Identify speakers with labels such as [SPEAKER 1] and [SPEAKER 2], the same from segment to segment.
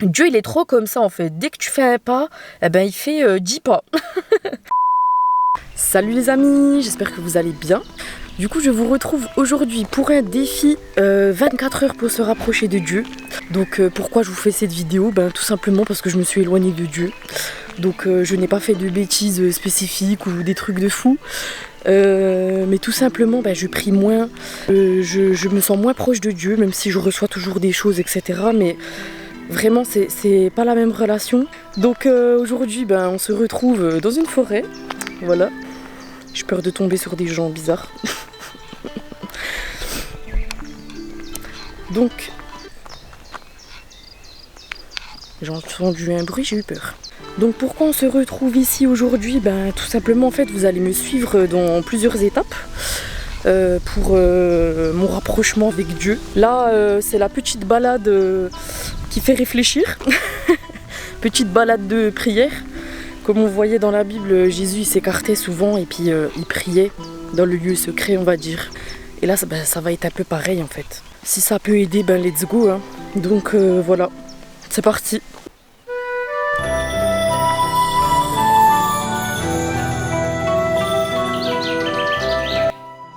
[SPEAKER 1] Dieu, il est trop comme ça en fait. Dès que tu fais un pas, eh ben, il fait 10 pas. Salut les amis, j'espère que vous allez bien. Du coup, je vous retrouve aujourd'hui pour un défi 24 heures pour se rapprocher de Dieu. Donc pourquoi je vous fais cette vidéo? Tout simplement parce que je me suis éloignée de Dieu. Donc je n'ai pas fait de bêtises spécifiques ou des trucs de fou. Mais tout simplement, je prie moins. Je me sens moins proche de Dieu, même si je reçois toujours des choses, etc. Mais vraiment, c'est pas la même relation. Donc aujourd'hui, on se retrouve dans une forêt. Voilà. J'ai peur de tomber sur des gens bizarres. Donc, j'ai entendu un bruit, j'ai eu peur. Donc pourquoi on se retrouve ici aujourd'hui? Tout simplement, en fait, vous allez me suivre dans plusieurs étapes pour mon rapprochement avec Dieu. Là, c'est la petite balade qui fait réfléchir. Petite balade de prière. Comme on voyait dans la Bible, Jésus il s'écartait souvent et puis il priait dans le lieu secret, on va dire. Et là, ça va être un peu pareil en fait. Si ça peut aider, let's go. Hein. Donc voilà, c'est parti.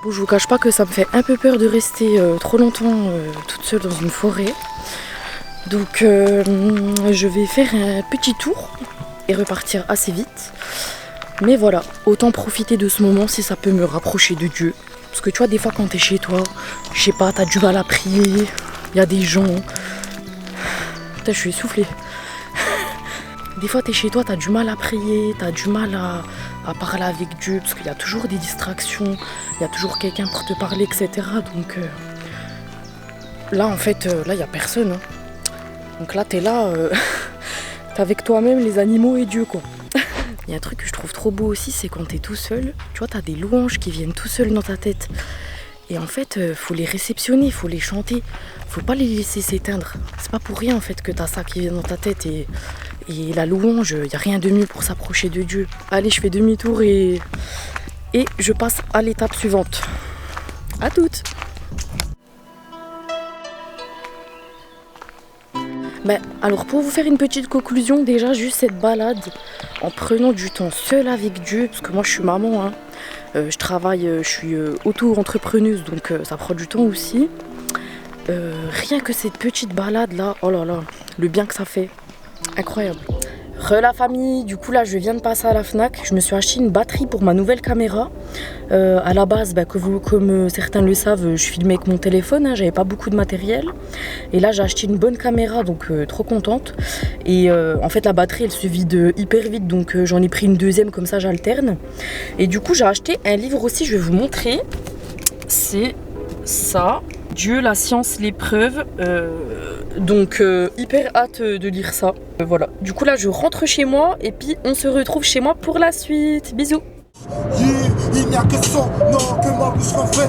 [SPEAKER 1] Bon, je vous cache pas que ça me fait un peu peur de rester trop longtemps toute seule dans une forêt. Donc je vais faire un petit tour et repartir assez vite. Mais voilà, autant profiter de ce moment si ça peut me rapprocher de Dieu. Parce que tu vois, des fois quand t'es chez toi, je sais pas, t'as du mal à prier, il y a des gens. Putain, je suis essoufflée. Des fois t'es chez toi, t'as du mal à prier, t'as du mal à parler avec Dieu, parce qu'il y a toujours des distractions, il y a toujours quelqu'un pour te parler, etc. Donc là en fait, là il y a personne. Hein. Donc là t'es là, t'es avec toi-même, les animaux et Dieu quoi. Il y a un truc que je trouve trop beau aussi, c'est quand t'es tout seul, tu vois, t'as des louanges qui viennent tout seuls dans ta tête. Et en fait, faut les réceptionner, faut les chanter, faut pas les laisser s'éteindre. C'est pas pour rien en fait que t'as ça qui vient dans ta tête et la louange, y a rien de mieux pour s'approcher de Dieu. Allez, je fais demi-tour et je passe à l'étape suivante. À toutes! Alors pour vous faire une petite conclusion, déjà juste cette balade en prenant du temps seule avec Dieu, parce que moi je suis maman, hein, je travaille, je suis auto-entrepreneuse, donc ça prend du temps aussi. Rien que cette petite balade là, oh là là, le bien que ça fait, incroyable. La famille, du coup là je viens de passer à la Fnac, je me suis acheté une batterie pour ma nouvelle caméra. À la base, comme certains le savent, je filmais avec mon téléphone, hein, j'avais pas beaucoup de matériel. Et là j'ai acheté une bonne caméra, donc trop contente. Et en fait la batterie elle se vide hyper vite, donc j'en ai pris une deuxième, comme ça j'alterne. Et du coup j'ai acheté un livre aussi, je vais vous montrer. C'est ça, Dieu, la science, l'épreuve. Donc hyper hâte de lire ça. Voilà, du coup là je rentre chez moi et puis on se retrouve chez moi pour la suite. Bisous.
[SPEAKER 2] Il n'y a que son nom, que ma bouche refait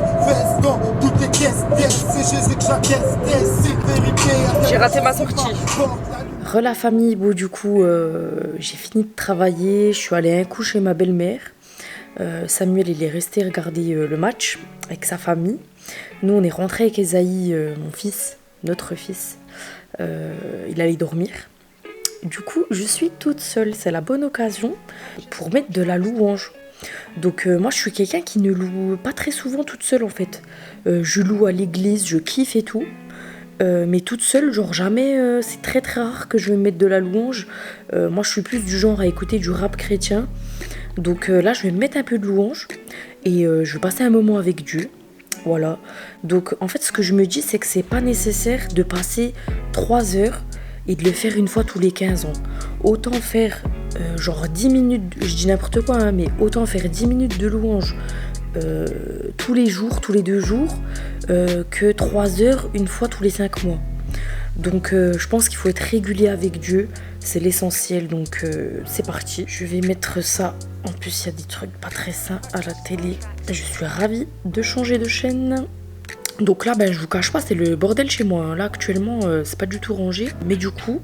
[SPEAKER 2] dans toutes les caisses, c'est Jésus que j'acquiesce, c'est vérité.
[SPEAKER 1] J'ai raté ma sortie. La famille, bon du coup j'ai fini de travailler, je suis allée un coup chez ma belle-mère. Samuel il est resté regarder le match avec sa famille. Nous on est rentré avec Esaïe, mon fils, notre fils. Il allait dormir. Du coup je suis toute seule, c'est la bonne occasion pour mettre de la louange. Donc moi je suis quelqu'un qui ne loue pas très souvent toute seule en fait. Je loue à l'église, je kiffe et tout. Mais toute seule, genre jamais, c'est très très rare que je vais mettre de la louange. Moi je suis plus du genre à écouter du rap chrétien. Donc là je vais mettre un peu de louange et je vais passer un moment avec Dieu. Voilà. Donc en fait ce que je me dis c'est que c'est pas nécessaire de passer 3 heures et de le faire une fois tous les 15 ans. Autant faire genre 10 minutes, je dis n'importe quoi, hein, mais autant faire 10 minutes de louange tous les jours, tous les 2 jours, que 3 heures une fois tous les 5 mois. Donc je pense qu'il faut être régulier avec Dieu, c'est l'essentiel, donc c'est parti. Je vais mettre ça, en plus il y a des trucs pas très sains à la télé. Je suis ravie de changer de chaîne. Donc là, je vous cache pas, c'est le bordel chez moi. Là, actuellement, c'est pas du tout rangé. Mais du coup,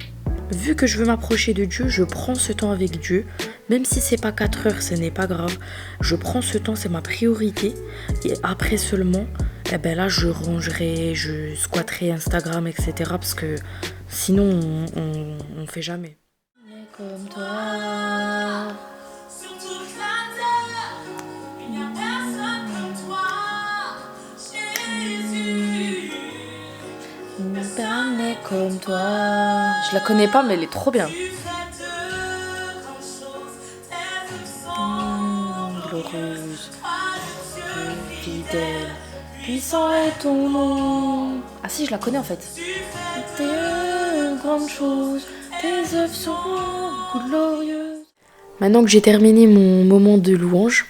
[SPEAKER 1] vu que je veux m'approcher de Dieu, je prends ce temps avec Dieu. Même si c'est pas 4 heures, ce n'est pas grave. Je prends ce temps, c'est ma priorité. Et après seulement, eh ben là je rangerai, je squatterai Instagram, etc. Parce que sinon on fait jamais. Comme toi. Sur toute la terre, il n'y a personne comme toi, Jésus. Personne n'est comme toi. Je la connais pas, mais elle est trop bien. Glorieuse, fidèle, puissant est ton nom. Ah si, je la connais en fait. Tes grandes choses, tes œuvres sont glorieuses. Maintenant que j'ai terminé mon moment de louange,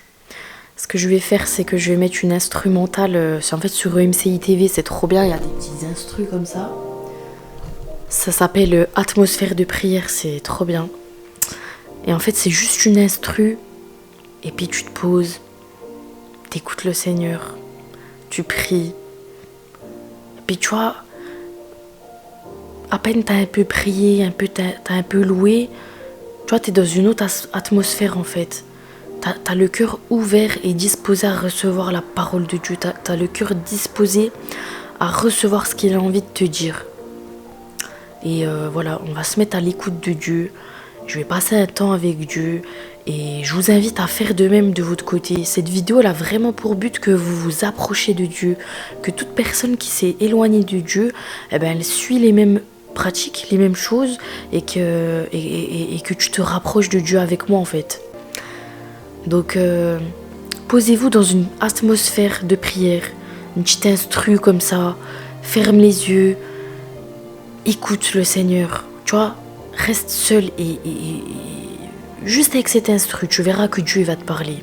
[SPEAKER 1] ce que je vais faire, c'est que je vais mettre une instrumentale. C'est en fait sur EMCI TV, c'est trop bien. Il y a des petits instrus comme ça. Ça s'appelle Atmosphère de prière, c'est trop bien. Et en fait, c'est juste une instru. Et puis tu te poses, t'écoutes le Seigneur, tu pries. Et puis tu vois, à peine t'as un peu prié, t'as un peu loué, tu vois, t'es dans une autre atmosphère en fait. T'as le cœur ouvert et disposé à recevoir la parole de Dieu. T'as le cœur disposé à recevoir ce qu'il a envie de te dire. Et voilà, on va se mettre à l'écoute de Dieu. Je vais passer un temps avec Dieu. Et je vous invite à faire de même de votre côté. Cette vidéo elle a vraiment pour but que vous vous approchiez de Dieu. Que toute personne qui s'est éloignée de Dieu, eh ben, elle suit les mêmes pratiques, les mêmes choses. Et que tu te rapproches de Dieu avec moi en fait. Donc posez-vous dans une atmosphère de prière. Une petite instru comme ça. Ferme les yeux. Écoute le Seigneur. Tu vois, reste seul et juste avec cet instru, tu verras que Dieu va te parler.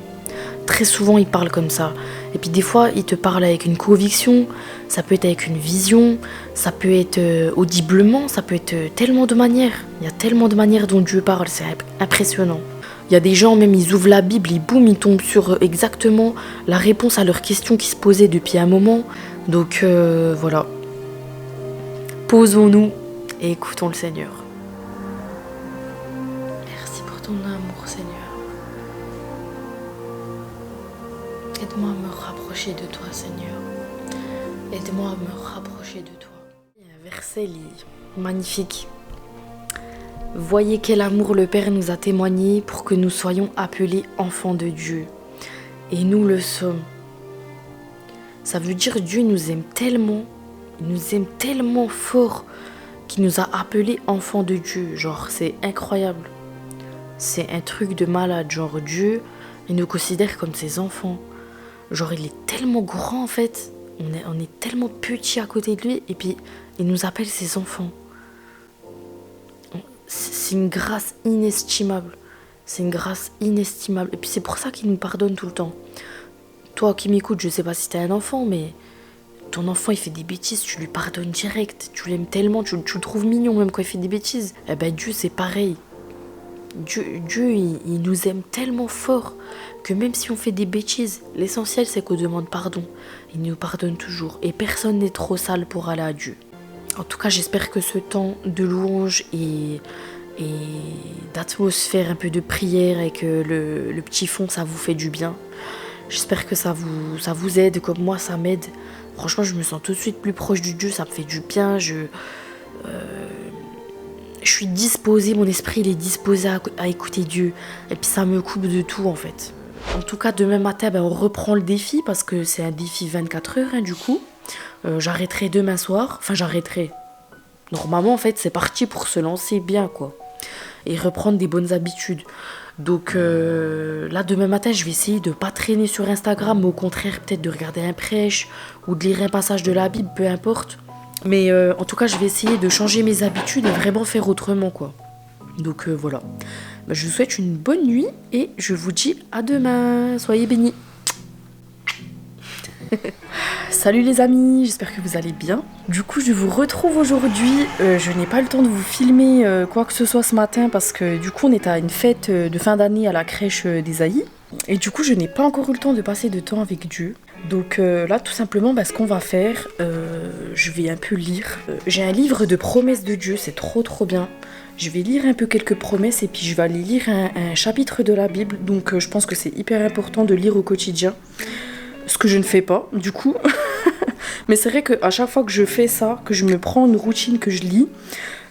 [SPEAKER 1] Très souvent, il parle comme ça. Et puis des fois, il te parle avec une conviction, ça peut être avec une vision, ça peut être audiblement, ça peut être tellement de manières. Il y a tellement de manières dont Dieu parle, c'est impressionnant. Il y a des gens, même ils ouvrent la Bible, et boum, ils tombent sur exactement la réponse à leurs questions qui se posaient depuis un moment. Donc voilà. Posons-nous et écoutons le Seigneur. Ton amour, Seigneur. Aide-moi à me rapprocher de toi, Seigneur. Aide-moi à me rapprocher de toi. Il y a un verset magnifique. Voyez quel amour le Père nous a témoigné pour que nous soyons appelés enfants de Dieu. Et nous le sommes. Ça veut dire Dieu nous aime tellement, il nous aime tellement fort qu'il nous a appelés enfants de Dieu. Genre, c'est incroyable. C'est un truc de malade, genre Dieu, il nous considère comme ses enfants. Genre il est tellement grand en fait, on est tellement petit à côté de lui et puis il nous appelle ses enfants. C'est une grâce inestimable, c'est une grâce inestimable. Et puis c'est pour ça qu'il nous pardonne tout le temps. Toi qui m'écoutes, je sais pas si t'es un enfant, mais ton enfant il fait des bêtises, tu lui pardonnes direct, tu l'aimes tellement, tu le trouves mignon même quand il fait des bêtises. Eh ben Dieu c'est pareil. Dieu il nous aime tellement fort que même si on fait des bêtises, l'essentiel c'est qu'on demande pardon. Il nous pardonne toujours et personne n'est trop sale pour aller à Dieu. En tout cas, j'espère que ce temps de louange et d'atmosphère, un peu de prière avec le petit fond, ça vous fait du bien. J'espère que ça vous aide comme moi, ça m'aide. Franchement, je me sens tout de suite plus proche de Dieu, ça me fait du bien. Je suis disposée, mon esprit il est disposé à écouter Dieu. Et puis ça me coupe de tout en fait. En tout cas, demain matin, on reprend le défi parce que c'est un défi 24 heures du coup. J'arrêterai demain soir. Enfin, j'arrêterai. Normalement, en fait, c'est parti pour se lancer bien, quoi. Et reprendre des bonnes habitudes. Donc là, demain matin, je vais essayer de ne pas traîner sur Instagram, mais au contraire, peut-être de regarder un prêche ou de lire un passage de la Bible, peu importe. Mais en tout cas, je vais essayer de changer mes habitudes et vraiment faire autrement, quoi. Donc voilà. Je vous souhaite une bonne nuit et je vous dis à demain. Soyez bénis. Salut les amis, j'espère que vous allez bien. Du coup, je vous retrouve aujourd'hui. Je n'ai pas le temps de vous filmer quoi que ce soit ce matin parce que du coup, on est à une fête de fin d'année à la crèche d'Esaïe. Et du coup, je n'ai pas encore eu le temps de passer de temps avec Dieu. Donc là, tout simplement, ce qu'on va faire, je vais un peu lire. J'ai un livre de promesses de Dieu, c'est trop bien. Je vais lire un peu quelques promesses et puis je vais aller lire un chapitre de la Bible. Donc je pense que c'est hyper important de lire au quotidien. Ce que je ne fais pas, du coup. Mais c'est vrai qu'à chaque fois que je fais ça, que je me prends une routine, que je lis,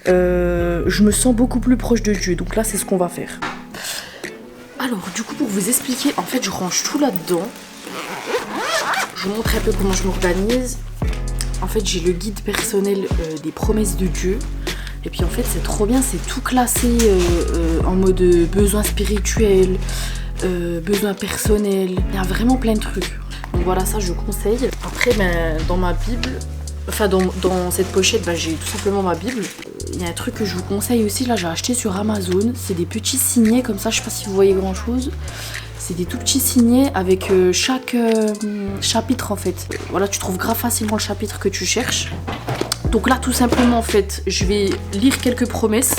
[SPEAKER 1] je me sens beaucoup plus proche de Dieu. Donc là, c'est ce qu'on va faire. Alors, du coup, pour vous expliquer, en fait, je range tout là-dedans. Je vous montre un peu comment je m'organise. En fait, j'ai le guide personnel des promesses de Dieu. Et puis en fait, c'est trop bien, c'est tout classé en mode besoins spirituels, besoins personnels. Il y a vraiment plein de trucs. Donc voilà, ça je conseille. Après, dans ma Bible, enfin dans cette pochette, j'ai tout simplement ma Bible. Il y a un truc que je vous conseille aussi, là j'ai acheté sur Amazon. C'est des petits signets comme ça, je sais pas si vous voyez grand chose. C'est des tout petits signets avec chaque chapitre en fait. Voilà, tu trouves grave facilement le chapitre que tu cherches. Donc là tout simplement en fait, je vais lire quelques promesses.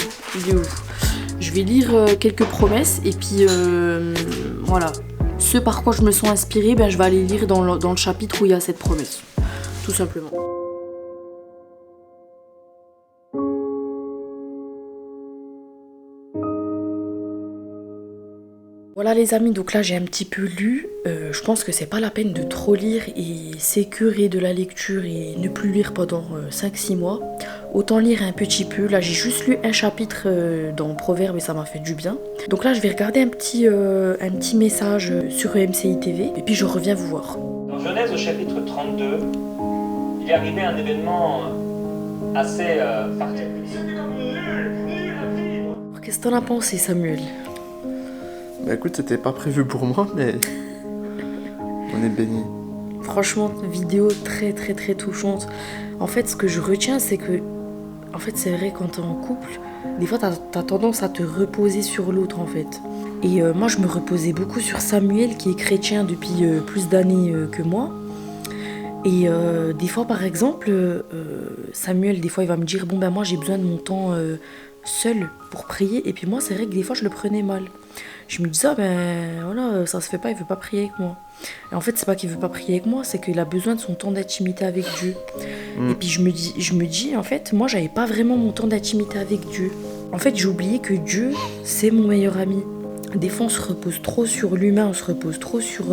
[SPEAKER 1] Je vais lire quelques promesses et puis voilà. Ce par quoi je me sens inspirée, je vais aller lire dans le chapitre où il y a cette promesse. Tout simplement. Voilà les amis, donc là j'ai un petit peu lu. Je pense que c'est pas la peine de trop lire et s'écœurer de la lecture et ne plus lire pendant 5-6 mois. Autant lire un petit peu. Là j'ai juste lu un chapitre dans Proverbes et ça m'a fait du bien. Donc là je vais regarder un petit message sur MCI TV et puis je reviens vous voir.
[SPEAKER 3] Dans Genèse au chapitre 32, il est arrivé un événement assez particulier.
[SPEAKER 1] Qu'est-ce que t'en as pensé Samuel ?
[SPEAKER 4] Bah écoute, c'était pas prévu pour moi, mais on est bénis.
[SPEAKER 1] Franchement, vidéo très très très touchante. En fait, ce que je retiens, c'est que, en fait, c'est vrai, quand t'es en couple, des fois, t'as tendance à te reposer sur l'autre, en fait. Et moi, je me reposais beaucoup sur Samuel, qui est chrétien depuis plus d'années que moi. Et des fois, par exemple, Samuel, des fois, il va me dire, bon, moi, j'ai besoin de mon temps seul pour prier. Et puis moi, c'est vrai que des fois, je le prenais mal. Je me disais, voilà, ça se fait pas, il veut pas prier avec moi. Et en fait, c'est pas qu'il veut pas prier avec moi, c'est qu'il a besoin de son temps d'intimité avec Dieu. Et puis je me dis, en fait, moi, j'avais pas vraiment mon temps d'intimité avec Dieu. En fait, j'ai oublié que Dieu, c'est mon meilleur ami. Des fois, on se repose trop sur l'humain, on se repose trop sur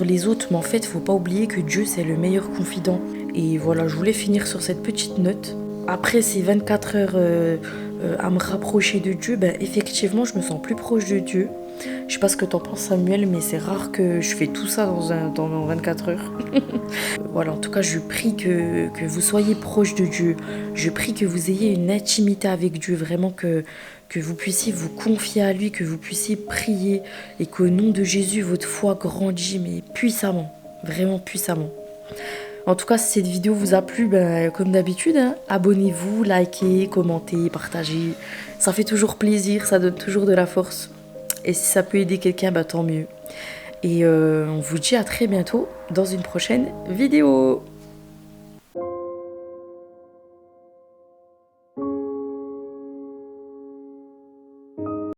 [SPEAKER 1] les autres. Mais en fait, faut pas oublier que Dieu, c'est le meilleur confident. Et voilà, je voulais finir sur cette petite note. Après ces 24 heures à me rapprocher de Dieu, effectivement, je me sens plus proche de Dieu. Je sais pas ce que t'en penses, Samuel, mais c'est rare que je fais tout ça dans 24 heures. Voilà, en tout cas, je prie que vous soyez proche de Dieu. Je prie que vous ayez une intimité avec Dieu, vraiment que vous puissiez vous confier à lui, que vous puissiez prier et qu'au nom de Jésus, votre foi grandit, mais puissamment, vraiment puissamment. En tout cas, si cette vidéo vous a plu, comme d'habitude, abonnez-vous, likez, commentez, partagez. Ça fait toujours plaisir, ça donne toujours de la force. Et si ça peut aider quelqu'un, tant mieux. Et on vous dit à très bientôt dans une prochaine vidéo.